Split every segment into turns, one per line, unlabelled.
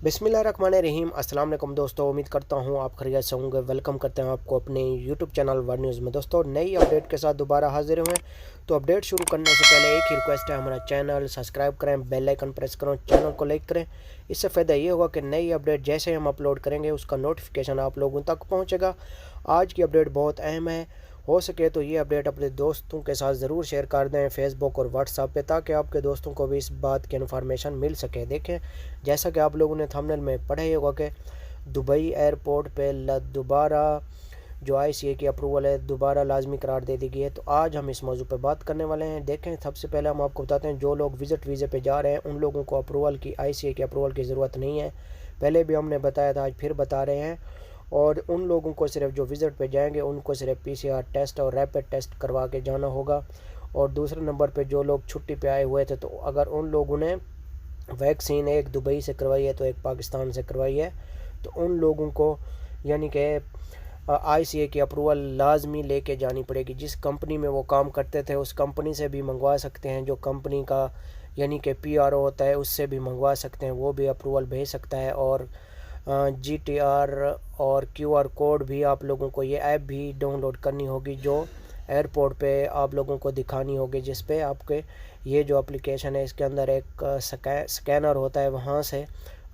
बिस्मिल्लाहिर्रहमानिर्रहीम। अस्सलाम वालेकुम दोस्तों, उम्मीद करता हूँ आप खैरियत से होंगे। वेलकम करते हैं आपको अपने यूट्यूब चैनल वर्ल्ड न्यूज़ में। दोस्तों, नई अपडेट के साथ दोबारा हाजिर हुए। तो अपडेट शुरू करने से पहले एक ही रिक्वेस्ट है, हमारा चैनल सब्सक्राइब करें, बेल आइकन प्रेस करें, चैनल को लाइक करें। इससे फ़ायदा ये होगा कि नई अपडेट जैसे हम अपलोड करेंगे उसका नोटिफिकेशन आप लोगों तक पहुँचेगा। आज की अपडेट बहुत अहम है, हो सके तो ये अपडेट अपने दोस्तों के साथ ज़रूर शेयर कर दें फेसबुक और व्हाट्सएप पे, ताकि आपके दोस्तों को भी इस बात की इन्फॉर्मेशन मिल सके। देखें, जैसा कि आप लोगों ने थंबनेल में पढ़ा ही होगा कि दुबई एयरपोर्ट पे दोबारा जो आईसीए की अप्रूवल है दोबारा लाजमी करार दे दी गई है। तो आज हम इस मौजू पे बात करने वाले हैं। देखें, सबसे पहले हम आपको बताते हैं, जो लोग विज़िट वीज़े पे जा रहे हैं उन लोगों को अप्रूवल की आईसीए की अप्रूवल की ज़रूरत नहीं है। पहले भी हमने बताया था, आज फिर बता रहे हैं। और उन लोगों को सिर्फ जो विज़िट पे जाएंगे उनको सिर्फ पीसीआर टेस्ट और रैपिड टेस्ट करवा के जाना होगा। और दूसरे नंबर पे जो लोग छुट्टी पे आए हुए थे, तो अगर उन लोगों ने वैक्सीन एक दुबई से करवाई है तो एक पाकिस्तान से करवाई है, तो उन लोगों को यानी कि आईसीए की अप्रूवल लाजमी लेके जानी पड़ेगी। जिस कंपनी में वो काम करते थे उस कंपनी से भी मंगवा सकते हैं, जो कंपनी का यानी कि पीआरओ होता है उससे भी मंगवा सकते हैं, वो भी अप्रूवल भेज सकता है। और जीटीआर और क्यूआर कोड भी आप लोगों को, ये ऐप भी डाउनलोड करनी होगी जो एयरपोर्ट पे आप लोगों को दिखानी होगी, जिस पे आपके ये जो एप्लीकेशन है इसके अंदर एक स्कैनर होता है। वहाँ से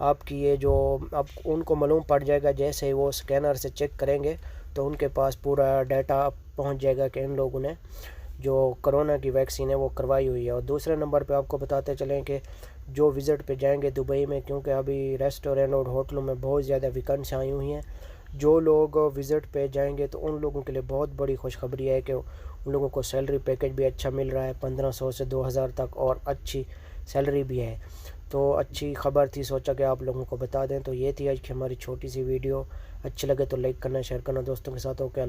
आपकी ये जो आप उनको मालूम पड़ जाएगा, जैसे ही वो स्कैनर से चेक करेंगे तो उनके पास पूरा डाटा पहुँच जाएगा कि इन लोगों ने जो कोरोना की वैक्सीन है वो करवाई हुई है। और दूसरे नंबर पे आपको बताते चलें कि जो विज़िट पे जाएंगे दुबई में, क्योंकि अभी रेस्टोरेंट और होटलों में बहुत ज़्यादा वैकेंसी आई हुई हैं, जो लोग विज़िट पे जाएंगे तो उन लोगों के लिए बहुत बड़ी खुशखबरी है कि उन लोगों को सैलरी पैकेज भी अच्छा मिल रहा है, 1500 से 2000 तक, और अच्छी सैलरी भी है। तो अच्छी खबर थी, सोचा कि आप लोगों को बता दें। तो ये थी आज की हमारी छोटी सी वीडियो। अच्छी लगे तो लाइक करना, शेयर करना दोस्तों के साथ। ओके।